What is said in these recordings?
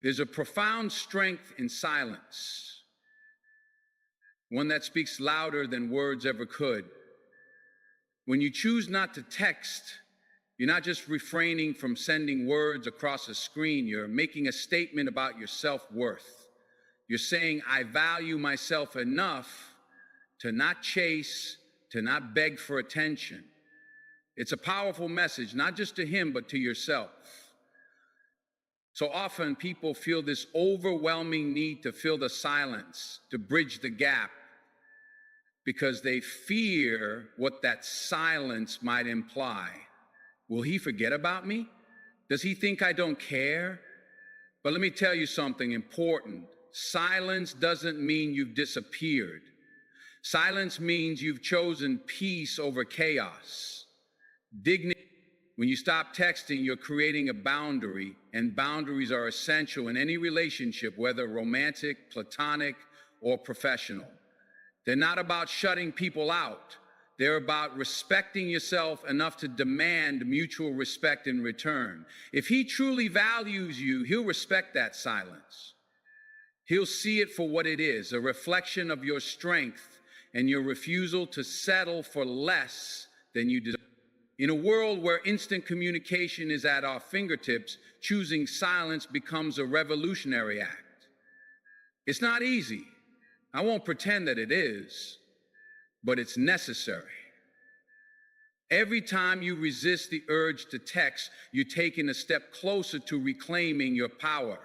There's a profound strength in silence, one that speaks louder than words ever could. When you choose not to text, you're not just refraining from sending words across a screen, you're making a statement about your self-worth. You're saying, I value myself enough to not chase, to not beg for attention. It's a powerful message, not just to him, but to yourself. So often people feel this overwhelming need to fill the silence, to bridge the gap, because they fear what that silence might imply. Will he forget about me? Does he think I don't care? But let me tell you something important. Silence doesn't mean you've disappeared. Silence means you've chosen peace over chaos. Dignity. When you stop texting, you're creating a boundary, and boundaries are essential in any relationship, whether romantic, platonic, or professional. They're not about shutting people out. They're about respecting yourself enough to demand mutual respect in return. If he truly values you, he'll respect that silence. He'll see it for what it is, a reflection of your strength and your refusal to settle for less than you deserve. In a world where instant communication is at our fingertips, choosing silence becomes a revolutionary act. It's not easy. I won't pretend that it is, but it's necessary. Every time you resist the urge to text, you're taking a step closer to reclaiming your power.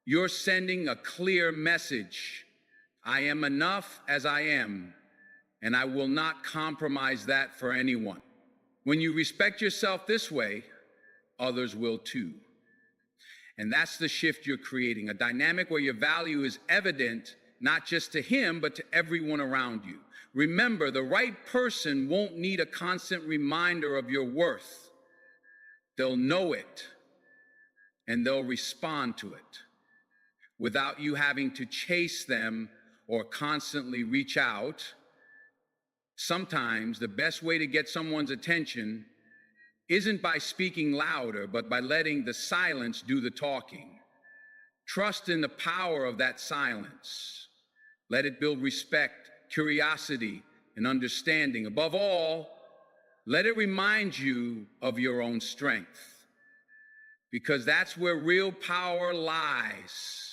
You're sending a clear message. I am enough as I am, and I will not compromise that for anyone. When you respect yourself this way, others will too. And that's the shift you're creating, a dynamic where your value is evident, not just to him, but to everyone around you. Remember, the right person won't need a constant reminder of your worth. They'll know it, and they'll respond to it without you having to chase them or constantly reach out. Sometimes the best way to get someone's attention isn't by speaking louder, but by letting the silence do the talking. Trust in the power of that silence. Let it build respect, curiosity, and understanding. Above all, let it remind you of your own strength, because that's where real power lies.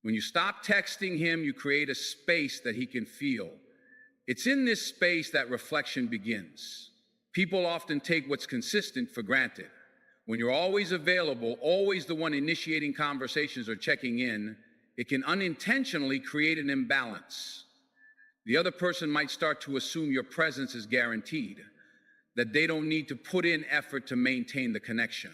When you stop texting him, you create a space that he can feel. It's in this space that reflection begins. People often take what's consistent for granted. When you're always available, always the one initiating conversations or checking in, it can unintentionally create an imbalance. The other person might start to assume your presence is guaranteed, that they don't need to put in effort to maintain the connection.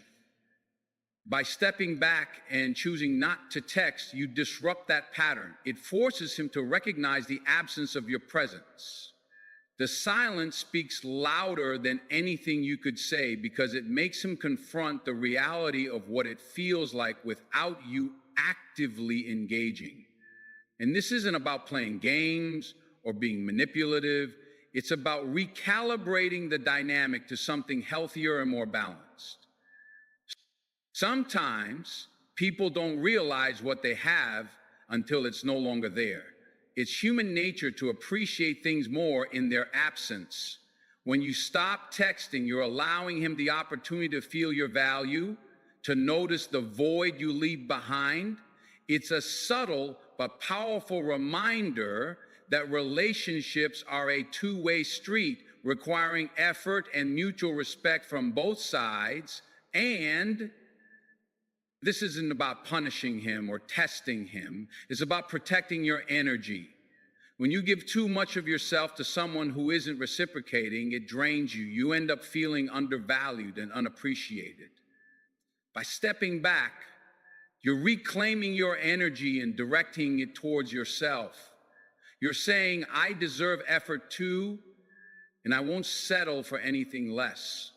By stepping back and choosing not to text, you disrupt that pattern. It forces him to recognize the absence of your presence. The silence speaks louder than anything you could say, because it makes him confront the reality of what it feels like without you actively engaging. And this isn't about playing games or being manipulative. It's about recalibrating the dynamic to something healthier and more balanced. Sometimes people don't realize what they have until it's no longer there. It's human nature to appreciate things more in their absence. When you stop texting, you're allowing him the opportunity to feel your value, to notice the void you leave behind. It's a subtle but powerful reminder that relationships are a two-way street, requiring effort and mutual respect from both sides. And this isn't about punishing him or testing him. It's about protecting your energy. When you give too much of yourself to someone who isn't reciprocating, it drains you. You end up feeling undervalued and unappreciated. By stepping back, you're reclaiming your energy and directing it towards yourself. You're saying, I deserve effort too, and I won't settle for anything less.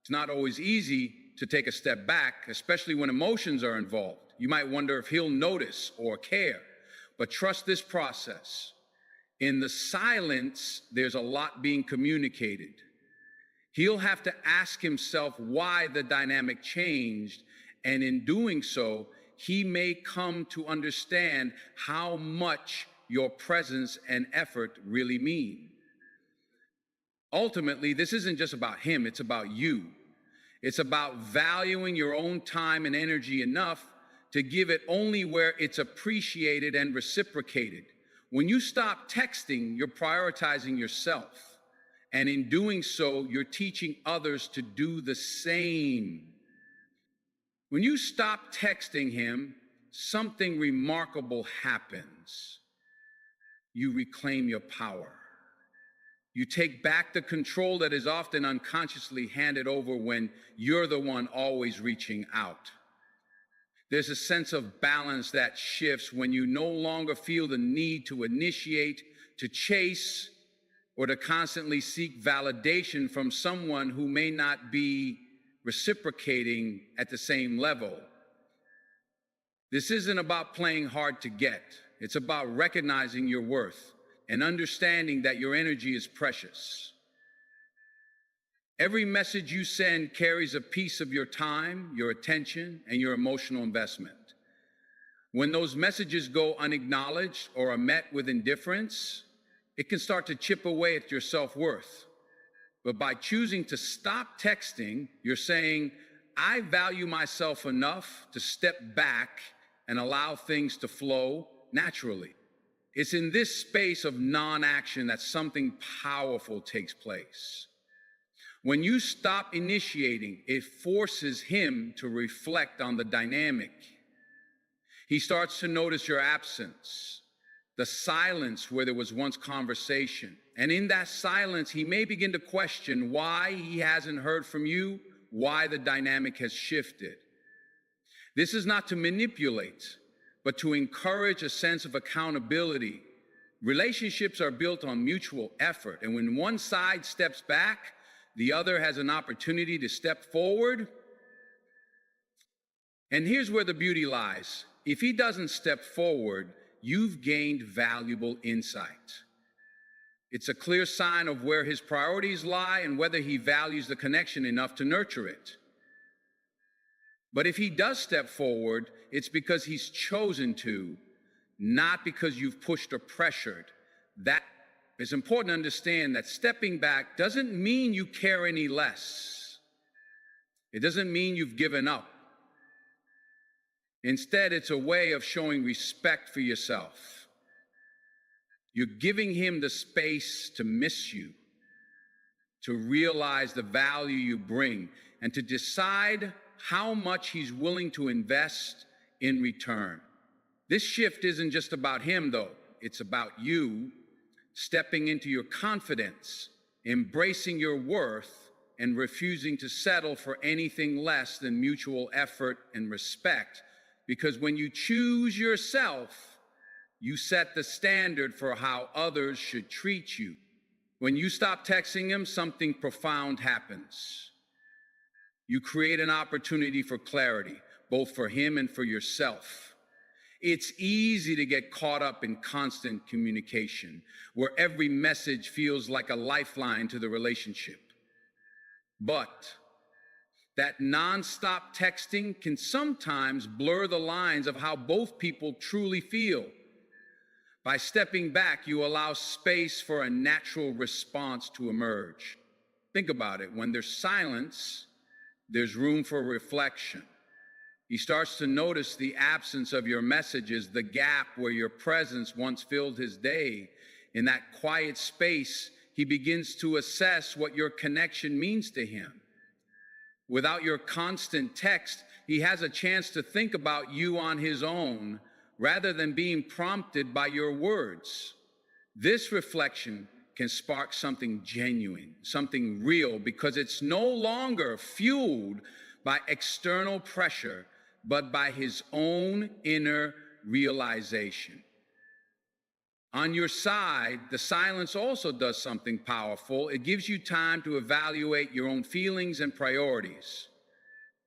It's not always easy to take a step back, especially when emotions are involved. You might wonder if he'll notice or care, but trust this process. In the silence, there's a lot being communicated. He'll have to ask himself why the dynamic changed, And in doing so, he may come to understand how much your presence and effort really mean. Ultimately, this isn't just about him, it's about you. It's about valuing your own time and energy enough to give it only where it's appreciated and reciprocated. When you stop texting, you're prioritizing yourself. And in doing so, you're teaching others to do the same. When you stop texting him, something remarkable happens. You reclaim your power. You take back the control that is often unconsciously handed over when you're the one always reaching out. There's a sense of balance that shifts when you no longer feel the need to initiate, to chase, or to constantly seek validation from someone who may not be reciprocating at the same level. This isn't about playing hard to get. It's about recognizing your worth and understanding that your energy is precious. Every message you send carries a piece of your time, your attention, and your emotional investment. When those messages go unacknowledged or are met with indifference, it can start to chip away at your self-worth. But by choosing to stop texting, you're saying, I value myself enough to step back and allow things to flow naturally. It's in this space of non-action that something powerful takes place. When you stop initiating, it forces him to reflect on the dynamic. He starts to notice your absence, the silence where there was once conversation. And in that silence, he may begin to question why he hasn't heard from you, why the dynamic has shifted. This is not to manipulate, but to encourage a sense of accountability. Relationships are built on mutual effort, and when one side steps back, the other has an opportunity to step forward. And here's where the beauty lies. If he doesn't step forward, you've gained valuable insight. It's a clear sign of where his priorities lie and whether he values the connection enough to nurture it. But if he does step forward, it's because he's chosen to, not because you've pushed or pressured. That is important to understand, that stepping back doesn't mean you care any less. It doesn't mean you've given up. Instead, it's a way of showing respect for yourself. You're giving him the space to miss you, to realize the value you bring, and to decide how much he's willing to invest in return. This shift isn't just about him, though. It's about you stepping into your confidence, embracing your worth, and refusing to settle for anything less than mutual effort and respect. Because when you choose yourself, you set the standard for how others should treat you. When you stop texting him, something profound happens. You create an opportunity for clarity, both for him and for yourself. It's easy to get caught up in constant communication, where every message feels like a lifeline to the relationship. But that nonstop texting can sometimes blur the lines of how both people truly feel. By stepping back, you allow space for a natural response to emerge. Think about it. When there's silence, there's room for reflection. He starts to notice the absence of your messages, the gap where your presence once filled his day. In that quiet space, he begins to assess what your connection means to him. Without your constant text, he has a chance to think about you on his own, rather than being prompted by your words. This reflection can spark something genuine, something real, because it's no longer fueled by external pressure, but by his own inner realization. On your side, the silence also does something powerful. It gives you time to evaluate your own feelings and priorities.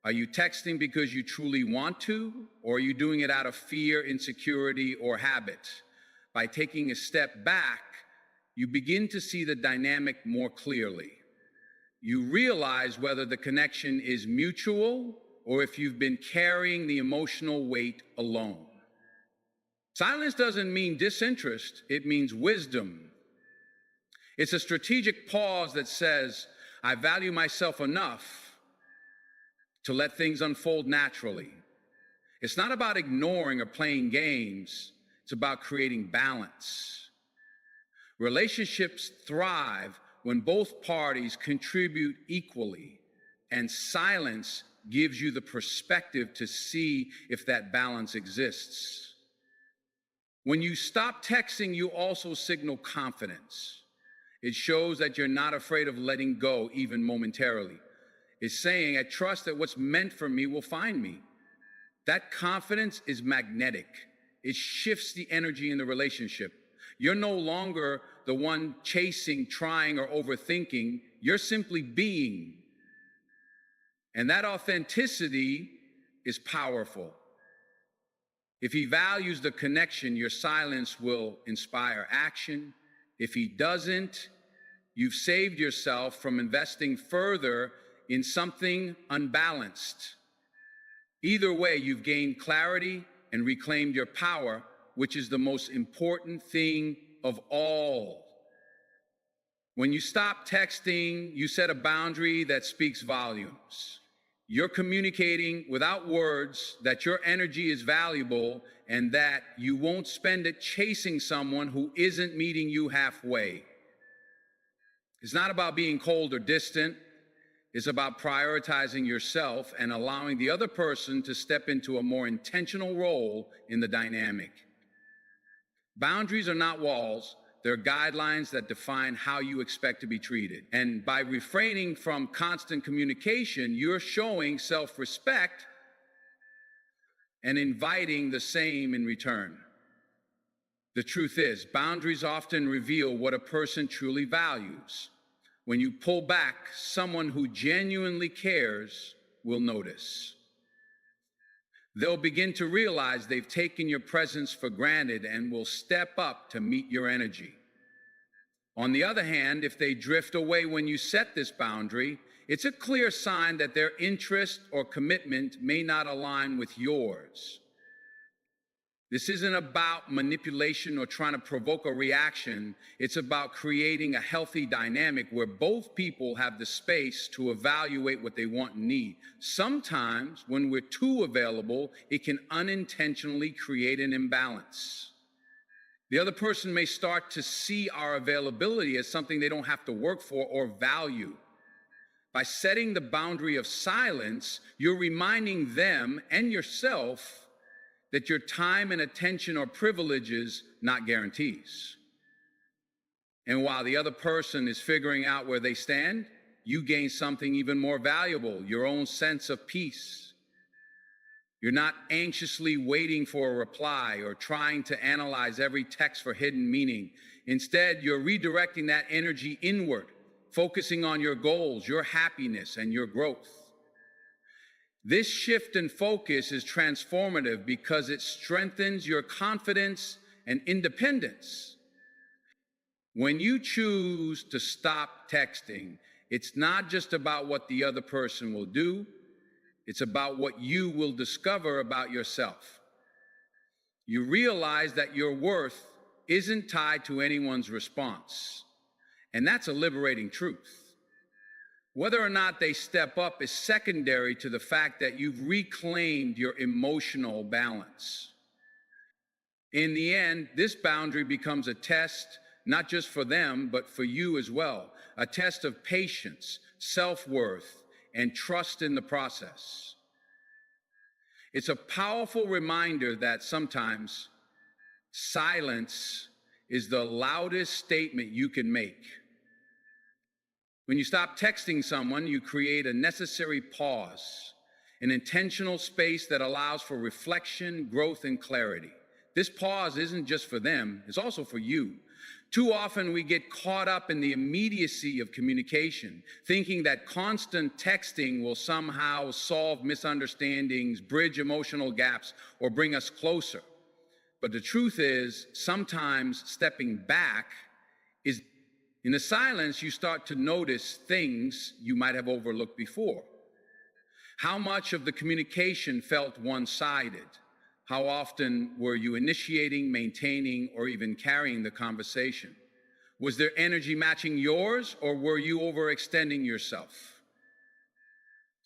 Are you texting because you truly want to, or are you doing it out of fear, insecurity, or habit? By taking a step back, you begin to see the dynamic more clearly. You realize whether the connection is mutual or if you've been carrying the emotional weight alone. Silence doesn't mean disinterest, it means wisdom. It's a strategic pause that says, I value myself enough to let things unfold naturally. It's not about ignoring or playing games, it's about creating balance. Relationships thrive when both parties contribute equally, and silence gives you the perspective to see if that balance exists. When you stop texting, you also signal confidence. It shows that you're not afraid of letting go, even momentarily. It's saying, I trust that what's meant for me will find me. That confidence is magnetic. It shifts the energy in the relationship. You're no longer the one chasing, trying, or overthinking. You're simply being. And that authenticity is powerful. If he values the connection, your silence will inspire action. If he doesn't, you've saved yourself from investing further in something unbalanced. Either way, you've gained clarity and reclaimed your power, which is the most important thing of all. When you stop texting, you set a boundary that speaks volumes. You're communicating without words that your energy is valuable and that you won't spend it chasing someone who isn't meeting you halfway. It's not about being cold or distant. It's about prioritizing yourself and allowing the other person to step into a more intentional role in the dynamic. Boundaries are not walls. They're guidelines that define how you expect to be treated. And by refraining from constant communication, you're showing self-respect and inviting the same in return. The truth is, boundaries often reveal what a person truly values. When you pull back, someone who genuinely cares will notice. They'll begin to realize they've taken your presence for granted and will step up to meet your energy. On the other hand, if they drift away when you set this boundary, it's a clear sign that their interest or commitment may not align with yours. This isn't about manipulation or trying to provoke a reaction. It's about creating a healthy dynamic where both people have the space to evaluate what they want and need. Sometimes, when we're too available, it can unintentionally create an imbalance. The other person may start to see our availability as something they don't have to work for or value. By setting the boundary of silence, you're reminding them and yourself that your time and attention are privileges, not guarantees. And while the other person is figuring out where they stand, you gain something even more valuable, your own sense of peace. You're not anxiously waiting for a reply or trying to analyze every text for hidden meaning. Instead, you're redirecting that energy inward, focusing on your goals, your happiness, and your growth. This shift in focus is transformative because it strengthens your confidence and independence. When you choose to stop texting, it's not just about what the other person will do, it's about what you will discover about yourself. You realize that your worth isn't tied to anyone's response, and that's a liberating truth. Whether or not they step up is secondary to the fact that you've reclaimed your emotional balance. In the end, this boundary becomes a test, not just for them, but for you as well. A test of patience, self-worth, and trust in the process. It's a powerful reminder that sometimes silence is the loudest statement you can make. When you stop texting someone, you create a necessary pause, an intentional space that allows for reflection, growth, and clarity. This pause isn't just for them, it's also for you. Too often we get caught up in the immediacy of communication, thinking that constant texting will somehow solve misunderstandings, bridge emotional gaps, or bring us closer. But the truth is, sometimes stepping back is in the silence, you start to notice things you might have overlooked before. How much of the communication felt one-sided? How often were you initiating, maintaining, or even carrying the conversation? Was their energy matching yours, or were you overextending yourself?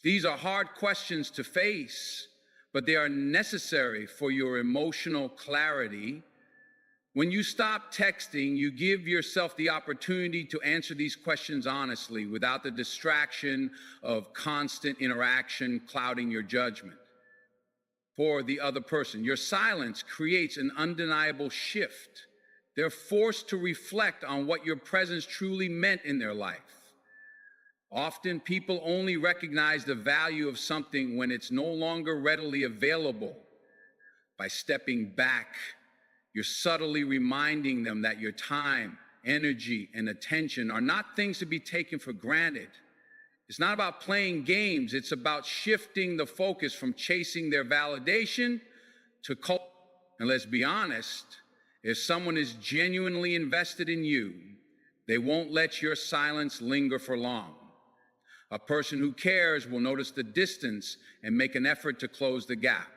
These are hard questions to face, but they are necessary for your emotional clarity. When you stop texting, you give yourself the opportunity to answer these questions honestly, without the distraction of constant interaction clouding your judgment. For the other person, your silence creates an undeniable shift. They're forced to reflect on what your presence truly meant in their life. Often people only recognize the value of something when it's no longer readily available. By stepping back, you're subtly reminding them that your time, energy, and attention are not things to be taken for granted. It's not about playing games. It's about shifting the focus from chasing their validation to culture. And let's be honest, if someone is genuinely invested in you, they won't let your silence linger for long. A person who cares will notice the distance and make an effort to close the gap.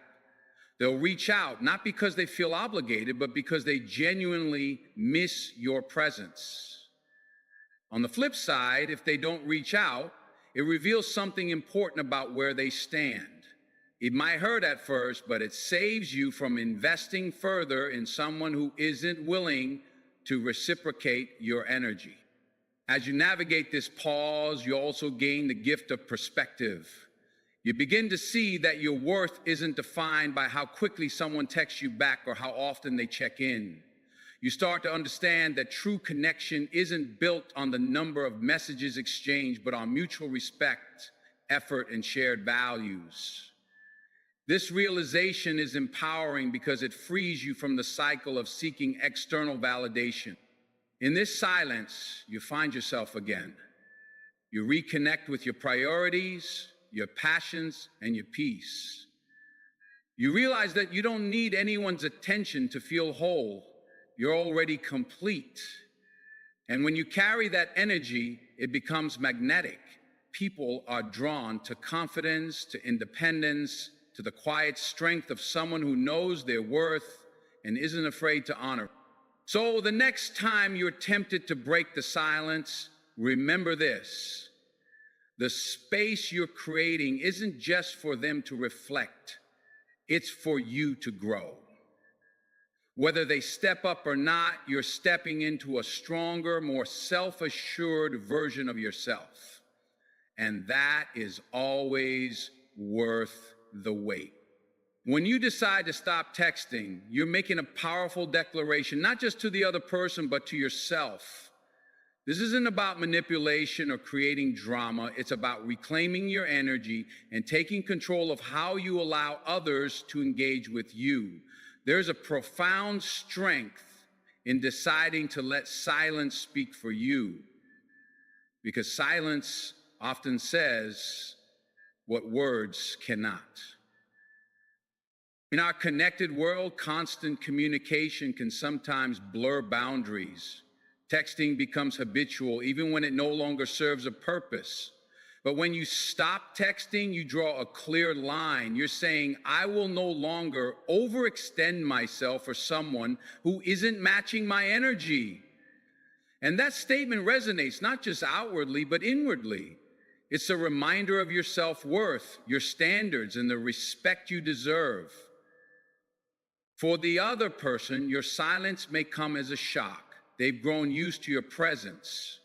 They'll reach out, not because they feel obligated, but because they genuinely miss your presence. On the flip side, if they don't reach out, it reveals something important about where they stand. It might hurt at first, but it saves you from investing further in someone who isn't willing to reciprocate your energy. As you navigate this pause, you also gain the gift of perspective. You begin to see that your worth isn't defined by how quickly someone texts you back or how often they check in. You start to understand that true connection isn't built on the number of messages exchanged, but on mutual respect, effort, and shared values. This realization is empowering because it frees you from the cycle of seeking external validation. In this silence, you find yourself again. You reconnect with your priorities, your passions, and your peace. You realize that you don't need anyone's attention to feel whole. You're already complete. And when you carry that energy, it becomes magnetic. People are drawn to confidence, to independence, to the quiet strength of someone who knows their worth and isn't afraid to honor. So the next time you're tempted to break the silence, remember this. The space you're creating isn't just for them to reflect. It's for you to grow. Whether they step up or not, you're stepping into a stronger, more self-assured version of yourself. And that is always worth the wait. When you decide to stop texting, you're making a powerful declaration, not just to the other person, but to yourself. This isn't about manipulation or creating drama. It's about reclaiming your energy and taking control of how you allow others to engage with you. There's a profound strength in deciding to let silence speak for you, because silence often says what words cannot. In our connected world, constant communication can sometimes blur boundaries. Texting becomes habitual, even when it no longer serves a purpose. But when you stop texting, you draw a clear line. You're saying, I will no longer overextend myself for someone who isn't matching my energy. And that statement resonates not just outwardly, but inwardly. It's a reminder of your self-worth, your standards, and the respect you deserve. For the other person, your silence may come as a shock. They've grown used to your presence,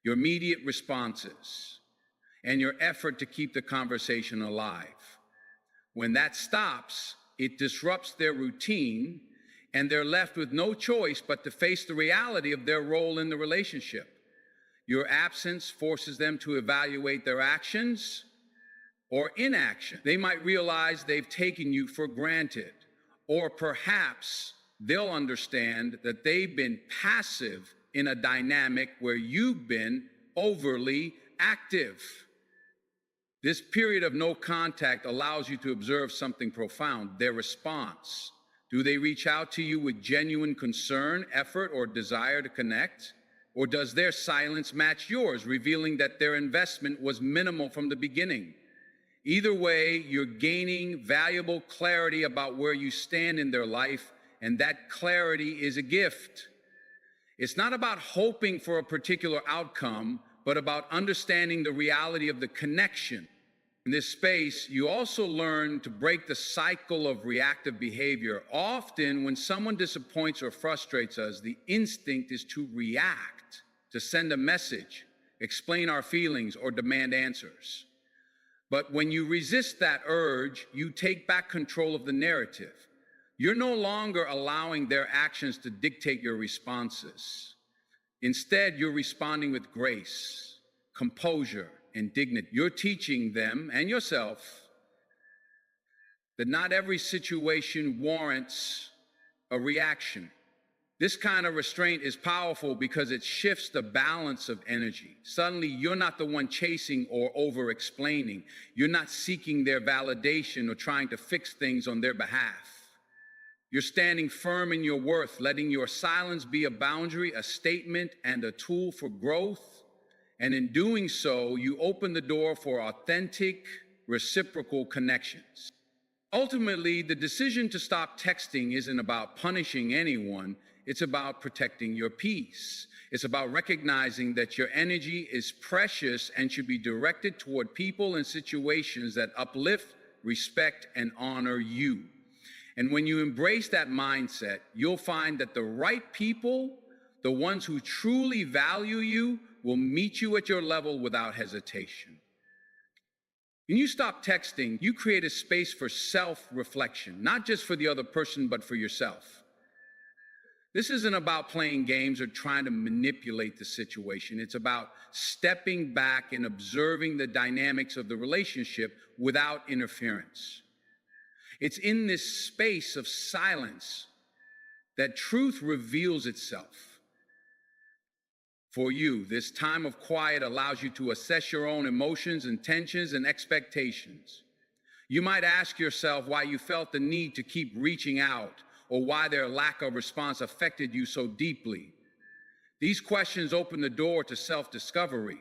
your immediate responses, and your effort to keep the conversation alive. When that stops, it disrupts their routine, and they're left with no choice but to face the reality of their role in the relationship. Your absence forces them to evaluate their actions or inaction. They might realize they've taken you for granted, or perhaps they'll understand that they've been passive in a dynamic where you've been overly active. This period of no contact allows you to observe something profound, their response. Do they reach out to you with genuine concern, effort, or desire to connect? Or does their silence match yours, revealing that their investment was minimal from the beginning? Either way, you're gaining valuable clarity about where you stand in their life, and that clarity is a gift. It's not about hoping for a particular outcome, but about understanding the reality of the connection. In this space, you also learn to break the cycle of reactive behavior. Often, when someone disappoints or frustrates us, the instinct is to react, to send a message, explain our feelings, or demand answers. But when you resist that urge, you take back control of the narrative. You're no longer allowing their actions to dictate your responses. Instead, you're responding with grace, composure, and dignity. You're teaching them and yourself that not every situation warrants a reaction. This kind of restraint is powerful because it shifts the balance of energy. Suddenly, you're not the one chasing or over-explaining. You're not seeking their validation or trying to fix things on their behalf. You're standing firm in your worth, letting your silence be a boundary, a statement, and a tool for growth. And in doing so, you open the door for authentic, reciprocal connections. Ultimately, the decision to stop texting isn't about punishing anyone. It's about protecting your peace. It's about recognizing that your energy is precious and should be directed toward people and situations that uplift, respect, and honor you. And when you embrace that mindset, you'll find that the right people, the ones who truly value you, will meet you at your level without hesitation. When you stop texting, you create a space for self-reflection, not just for the other person, but for yourself. This isn't about playing games or trying to manipulate the situation. It's about stepping back and observing the dynamics of the relationship without interference. It's in this space of silence that truth reveals itself. For you, this time of quiet allows you to assess your own emotions, intentions, and expectations. You might ask yourself why you felt the need to keep reaching out, or why their lack of response affected you so deeply. These questions open the door to self-discovery.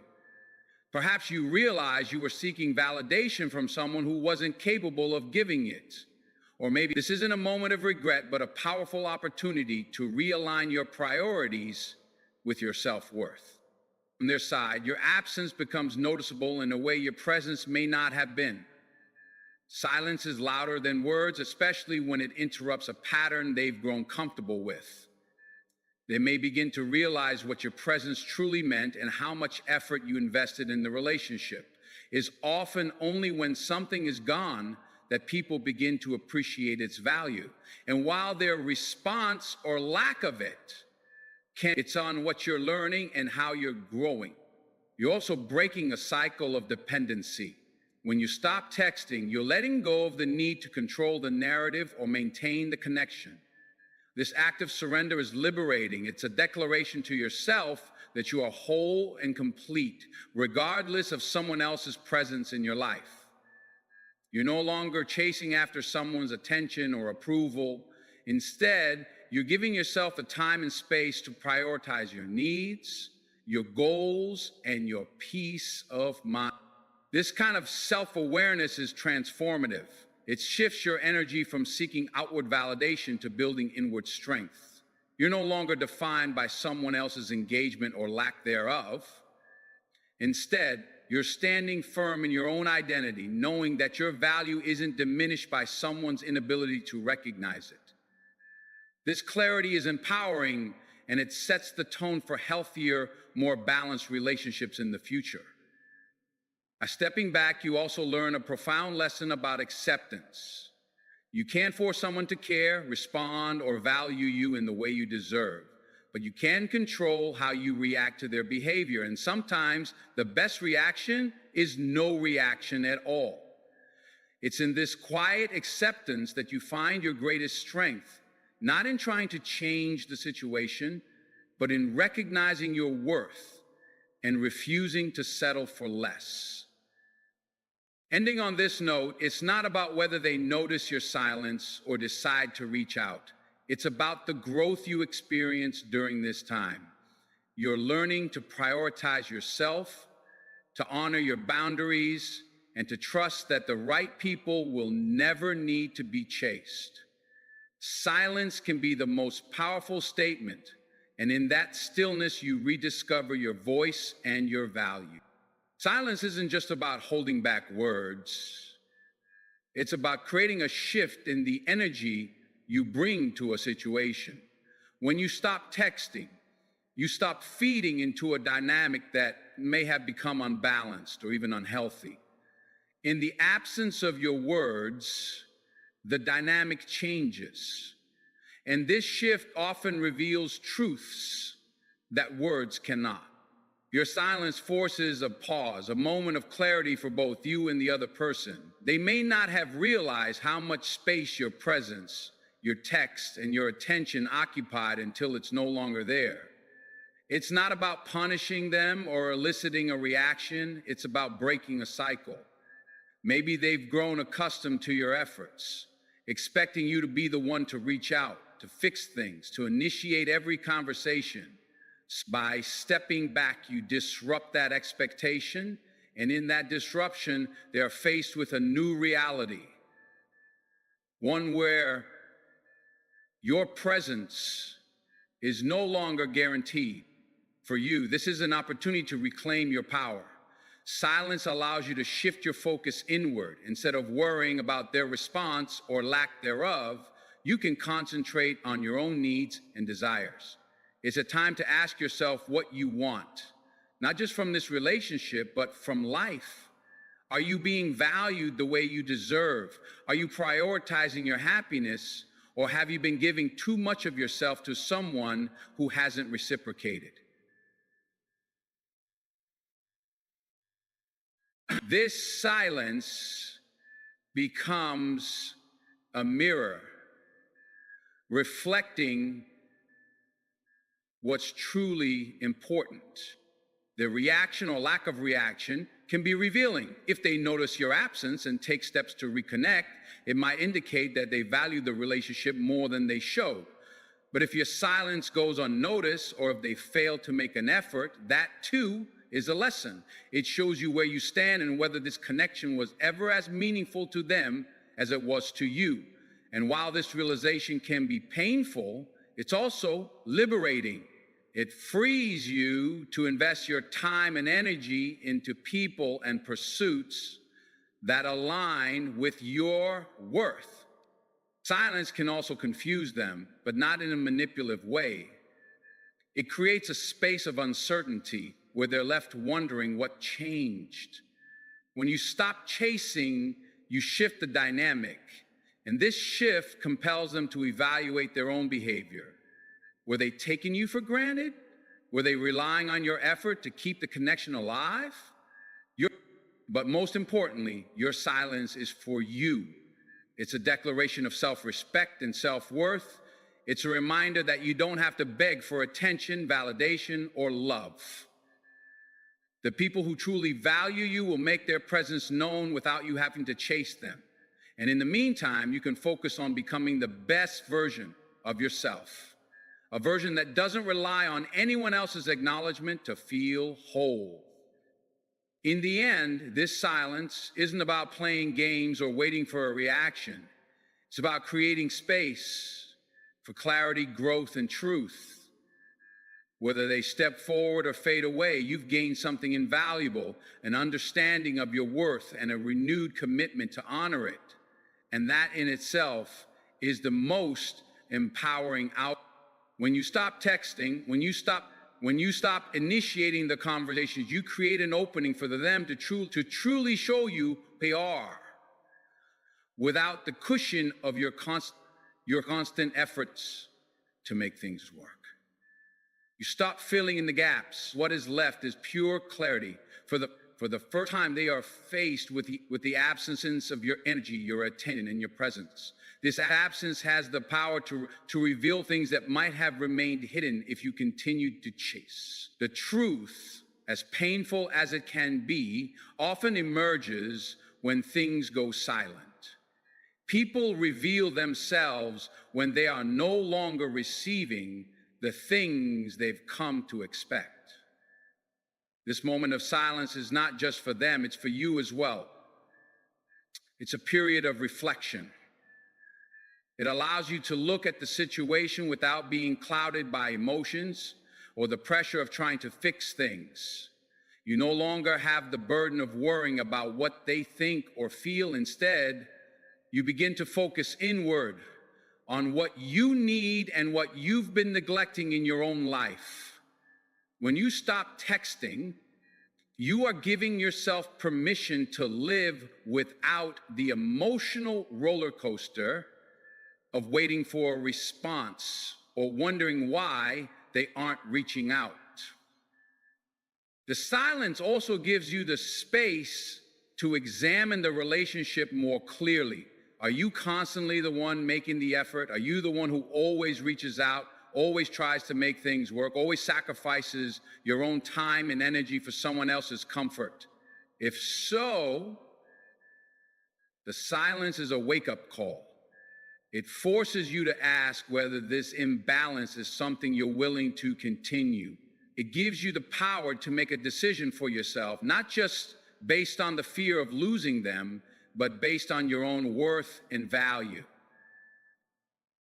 Perhaps you realize you were seeking validation from someone who wasn't capable of giving it. Or maybe this isn't a moment of regret, but a powerful opportunity to realign your priorities with your self-worth. On their side, your absence becomes noticeable in a way your presence may not have been. Silence is louder than words, especially when it interrupts a pattern they've grown comfortable with. They may begin to realize what your presence truly meant and how much effort you invested in the relationship. It's often only when something is gone that people begin to appreciate its value. And while their response or lack of it's on what you're learning and how you're growing. You're also breaking a cycle of dependency. When you stop texting, you're letting go of the need to control the narrative or maintain the connection. This act of surrender is liberating. It's a declaration to yourself that you are whole and complete, regardless of someone else's presence in your life. You're no longer chasing after someone's attention or approval. Instead, you're giving yourself the time and space to prioritize your needs, your goals, and your peace of mind. This kind of self-awareness is transformative. It shifts your energy from seeking outward validation to building inward strength. You're no longer defined by someone else's engagement or lack thereof. Instead, you're standing firm in your own identity, knowing that your value isn't diminished by someone's inability to recognize it. This clarity is empowering, and it sets the tone for healthier, more balanced relationships in the future. By stepping back, you also learn a profound lesson about acceptance. You can't force someone to care, respond, or value you in the way you deserve, but you can control how you react to their behavior. And sometimes the best reaction is no reaction at all. It's in this quiet acceptance that you find your greatest strength. Not in trying to change the situation, but in recognizing your worth and refusing to settle for less. Ending on this note, it's not about whether they notice your silence or decide to reach out. It's about the growth you experience during this time. You're learning to prioritize yourself, to honor your boundaries, and to trust that the right people will never need to be chased. Silence can be the most powerful statement, and in that stillness, you rediscover your voice and your value. Silence isn't just about holding back words. It's about creating a shift in the energy you bring to a situation. When you stop texting, you stop feeding into a dynamic that may have become unbalanced or even unhealthy. In the absence of your words, the dynamic changes. And this shift often reveals truths that words cannot. Your silence forces a pause, a moment of clarity for both you and the other person. They may not have realized how much space your presence, your text, and your attention occupied until it's no longer there. It's not about punishing them or eliciting a reaction. It's about breaking a cycle. Maybe they've grown accustomed to your efforts, expecting you to be the one to reach out, to fix things, to initiate every conversation. By stepping back, you disrupt that expectation, and in that disruption, they are faced with a new reality. One where your presence is no longer guaranteed. For you, this is an opportunity to reclaim your power. Silence allows you to shift your focus inward. Instead of worrying about their response or lack thereof, you can concentrate on your own needs and desires. It's a time to ask yourself what you want, not just from this relationship, but from life. Are you being valued the way you deserve? Are you prioritizing your happiness, or have you been giving too much of yourself to someone who hasn't reciprocated? This silence becomes a mirror reflecting what's truly important. The reaction or lack of reaction can be revealing. If they notice your absence and take steps to reconnect, it might indicate that they value the relationship more than they showed. But if your silence goes unnoticed, or if they fail to make an effort, that too is a lesson. It shows you where you stand and whether this connection was ever as meaningful to them as it was to you. And while this realization can be painful, it's also liberating. It frees you to invest your time and energy into people and pursuits that align with your worth. Silence can also confuse them, but not in a manipulative way. It creates a space of uncertainty where they're left wondering what changed. When you stop chasing, you shift the dynamic, and this shift compels them to evaluate their own behavior. Were they taking you for granted? Were they relying on your effort to keep the connection alive? But most importantly, your silence is for you. It's a declaration of self-respect and self-worth. It's a reminder that you don't have to beg for attention, validation, or love. The people who truly value you will make their presence known without you having to chase them. And in the meantime, you can focus on becoming the best version of yourself, a version that doesn't rely on anyone else's acknowledgement to feel whole. In the end, this silence isn't about playing games or waiting for a reaction. It's about creating space for clarity, growth, and truth. Whether they step forward or fade away, you've gained something invaluable, an understanding of your worth and a renewed commitment to honor it. And that in itself is the most empowering outcome. When you stop texting, when you stop initiating the conversations, you create an opening for them to truly show you who they are without the cushion of your constant efforts to make things work. You stop filling in the gaps. What is left is pure clarity. For the first time, they are faced with the absence of your energy, your attention, and your presence. This absence has the power to reveal things that might have remained hidden if you continued to chase. The truth, as painful as it can be, often emerges when things go silent. People reveal themselves when they are no longer receiving the things they've come to expect. This moment of silence is not just for them, it's for you as well. It's a period of reflection. It allows you to look at the situation without being clouded by emotions or the pressure of trying to fix things. You no longer have the burden of worrying about what they think or feel. Instead, you begin to focus inward on what you need and what you've been neglecting in your own life. When you stop texting, you are giving yourself permission to live without the emotional roller coaster of waiting for a response or wondering why they aren't reaching out. The silence also gives you the space to examine the relationship more clearly. Are you constantly the one making the effort? Are you the one who always reaches out, always tries to make things work, always sacrifices your own time and energy for someone else's comfort? If so, the silence is a wake-up call. It forces you to ask whether this imbalance is something you're willing to continue. It gives you the power to make a decision for yourself, not just based on the fear of losing them, but based on your own worth and value.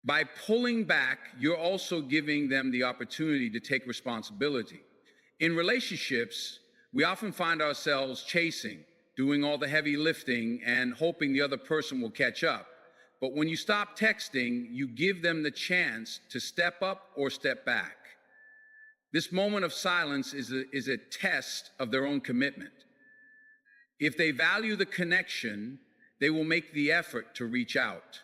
By pulling back, you're also giving them the opportunity to take responsibility. In relationships, we often find ourselves chasing, doing all the heavy lifting, and hoping the other person will catch up. But when you stop texting, you give them the chance to step up or step back. This moment of silence is a test of their own commitment. If they value the connection, they will make the effort to reach out.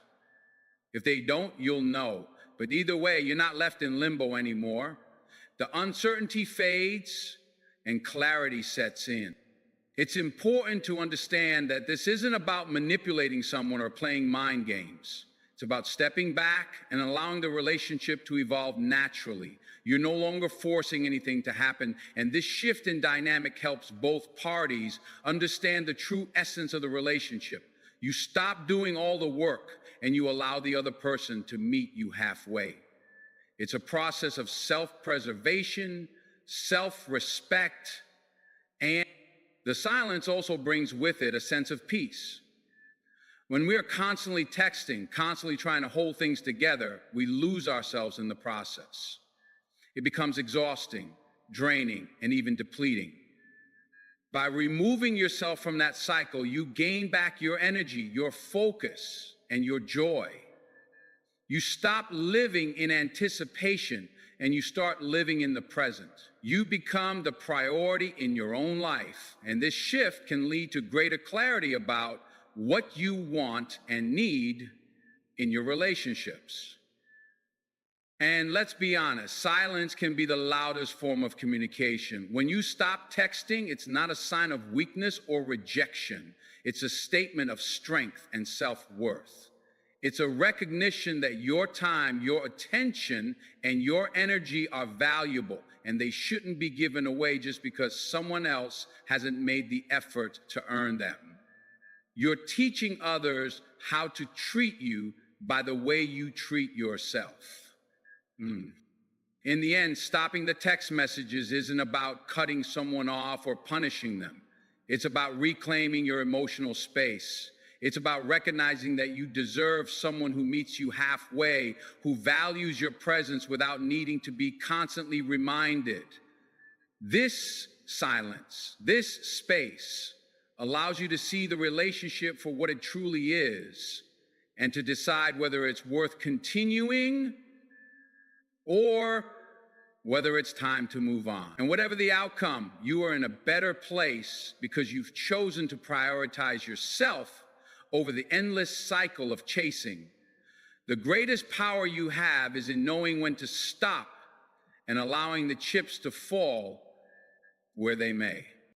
If they don't, you'll know. But either way, you're not left in limbo anymore. The uncertainty fades and clarity sets in. It's important to understand that this isn't about manipulating someone or playing mind games. It's about stepping back and allowing the relationship to evolve naturally. You're no longer forcing anything to happen, and this shift in dynamic helps both parties understand the true essence of the relationship. You stop doing all the work, and you allow the other person to meet you halfway. It's a process of self-preservation, self-respect, and the silence also brings with it a sense of peace. When we are constantly texting, constantly trying to hold things together, we lose ourselves in the process. It becomes exhausting, draining, and even depleting. By removing yourself from that cycle, you gain back your energy, your focus, and your joy. You stop living in anticipation and you start living in the present. You become the priority in your own life, and this shift can lead to greater clarity about what you want and need in your relationships. And let's be honest, silence can be the loudest form of communication. When you stop texting, it's not a sign of weakness or rejection. It's a statement of strength and self-worth. It's a recognition that your time, your attention, and your energy are valuable, and they shouldn't be given away just because someone else hasn't made the effort to earn them. You're teaching others how to treat you by the way you treat yourself. In the end, stopping the text messages isn't about cutting someone off or punishing them. It's about reclaiming your emotional space. It's about recognizing that you deserve someone who meets you halfway, who values your presence without needing to be constantly reminded. This silence, this space, allows you to see the relationship for what it truly is and to decide whether it's worth continuing or whether it's time to move on. And whatever the outcome, you are in a better place because you've chosen to prioritize yourself over the endless cycle of chasing. The greatest power you have is in knowing when to stop and allowing the chips to fall where they may.